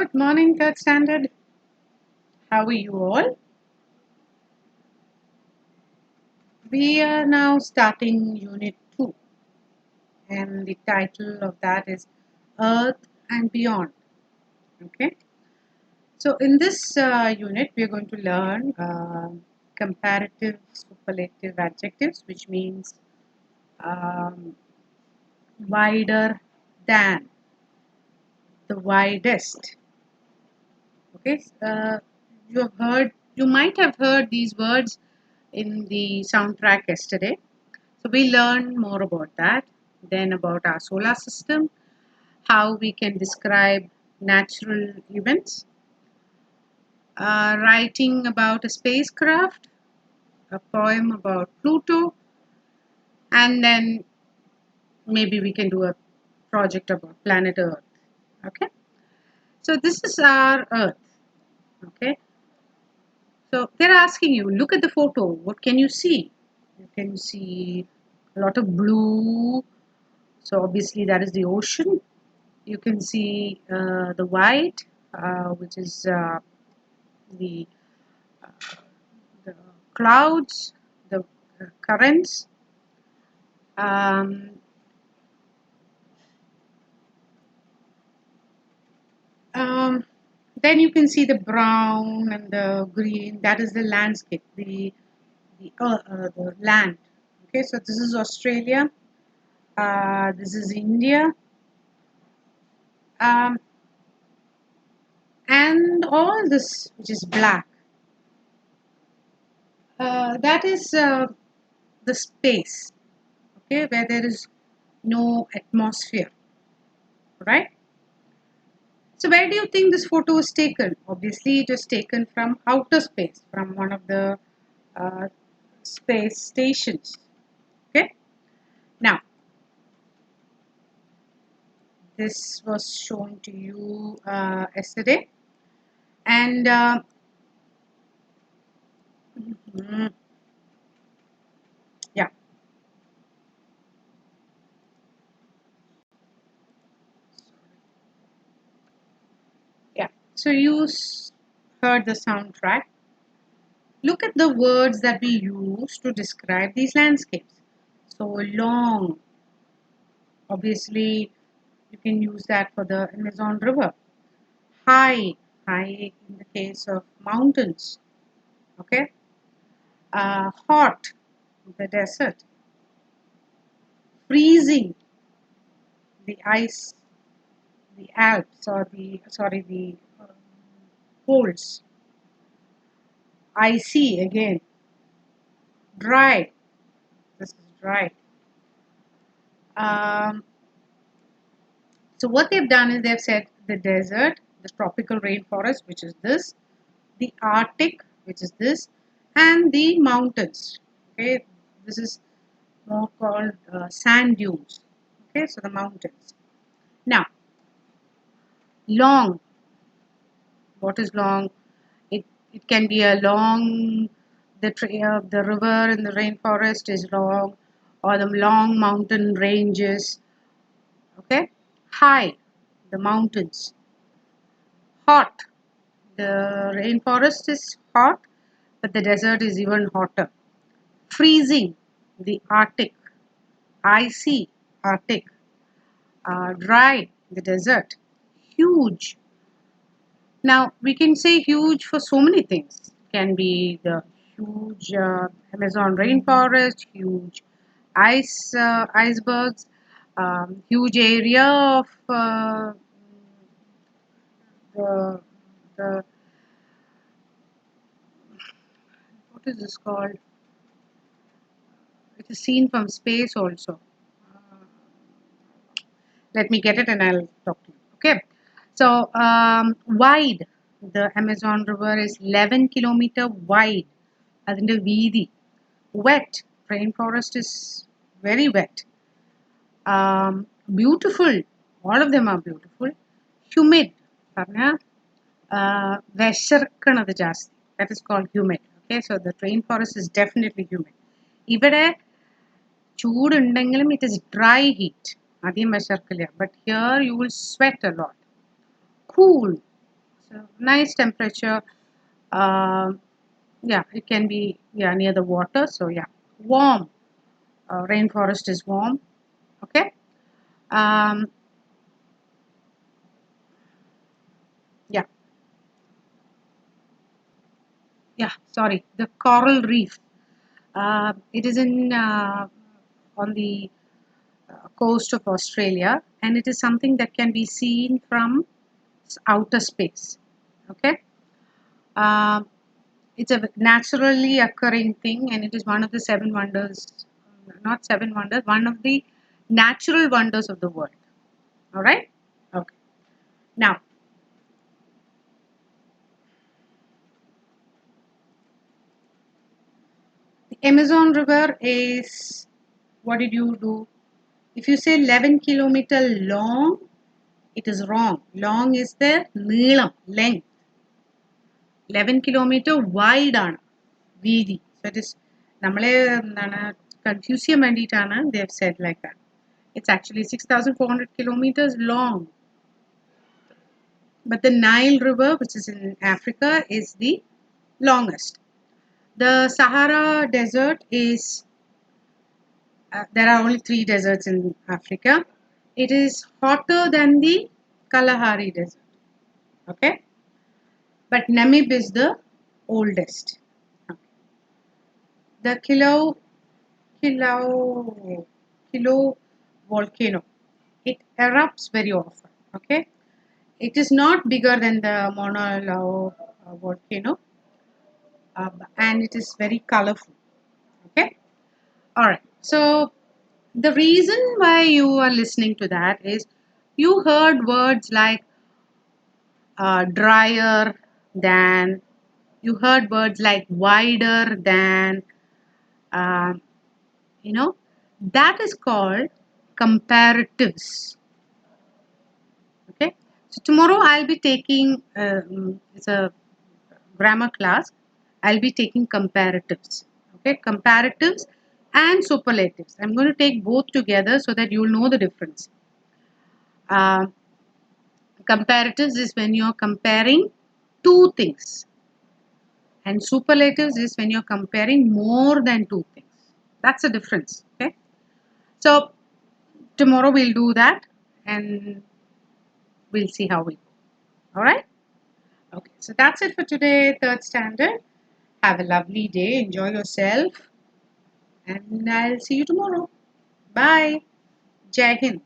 Good morning, third standard. How are you all? We are now starting Unit 2, and the title of that is Earth and Beyond. Okay, so in this unit, we are going to learn comparative superlative adjectives, which means um, wider than, the widest. Okay, you might have heard these words in the soundtrack yesterday. So we learned more about that, then about our solar system, how we can describe natural events, writing about a spacecraft, a poem about Pluto, and then maybe we can do a project about planet Earth. Okay, so this is our Earth. Okay, so they're asking you, look at the photo. What can you see? You can see a lot of blue. So obviously that is the ocean. You can see the white, which is the, uh, the clouds, the currents. Um, um, then you can see the brown and the green. That is the landscape, the land. Okay, so this is Australia. This is India. Um, and all this, which is black, that is the space. Okay, where there is no atmosphere, right? So where do you think this photo was taken? Obviously, it was taken from outer space, from one of the uh, space stations. Okay. Now, this was shown to you yesterday, and mm, yeah, yeah. So you heard the soundtrack. Look at the words that we use to describe these landscapes. So long, obviously, you can use that for the Amazon River. High, high in the case of mountains. Okay. Hot, the desert. Freezing, the ice, the Alps, or the poles. Icy again. Dry, this is dry. Um, so what they've done is they've said the desert, the tropical rainforest, which is this, the Arctic, which is this, and the mountains. Okay, this is more called sand dunes. Okay, so the mountains. Now, long. What is long? It can be a long. The river in the rainforest is long, or the long mountain ranges. Okay, high, the mountains. Hot, the rainforest is hot, but the desert is even hotter. Freezing, the Arctic. Icy, Arctic. Dry, the desert. Huge. Now we can say huge for so many things. Can be the huge Amazon rainforest, huge icebergs, huge area of the the what is this called? It is seen from space also. Uh, Let me get it and I'll talk to you. Okay. So wide. The Amazon River is 11 kilometer wide. അതിന്റെ വീതി. Wet. Rainforest is very wet. Beautiful. All of them are beautiful. Humid. പറഞ്ഞാ വിശർക്കണത് ജാസ്തി. That is called humid. Okay, so the rainforest is definitely humid. ഇവിടെ ചൂടുണ്ടെങ്കിലും it is dry heat. അധികം വിശർക്കില്ല. But here you will sweat a lot. Cool. So nice temperature. Yeah, it can be, yeah, near the water. So yeah, warm. Rainforest is warm. Okay. Um, yeah, yeah. Sorry, the coral reef. It is in on the coast of Australia, and it is something that can be seen from outer space. Okay. Um, it's a naturally occurring thing, and it is one of the seven wonders, not seven wonders, one of the natural wonders of the world. All right. Okay. Now, the Amazon River is, what did you do? If you say 11-kilometer long, it is wrong. Long is the നീളം, length. 11 kilometer wide ആണ്, വീതി. So it is, നമ്മളെ എന്താണ് confuse ചെയ്യാൻ വേണ്ടിയിട്ടാണ് they have said like that. It's actually 6,400 kilometers long. But the Nile River, which is in Africa, is the longest. The Sahara Desert is, there are only 3 deserts in Africa. It is hotter than the Kalahari Desert. Okay. But Namib is the oldest. The Kilo, Kilo volcano, it erupts very often. Okay, it is not bigger than the Mauna Loa volcano, and it is very colorful. Okay, all right. So the reason why you are listening to that is you heard words like drier than, you heard words like wider than, uh, you know, that is called comparatives. Okay, so tomorrow I'll be taking, it's a grammar class. I'll be taking comparatives. Okay, comparatives and superlatives. I'm going to take both together so that you'll know the difference. uh, Comparatives is when you're comparing two things, and superlatives is when you're comparing more than two things. That's the difference. Okay, so tomorrow we'll do that, and we'll see how we go. All right. Okay, so that's it for today, third standard. Have a lovely day, enjoy yourself, and I'll see you tomorrow. Bye. Jai Hind.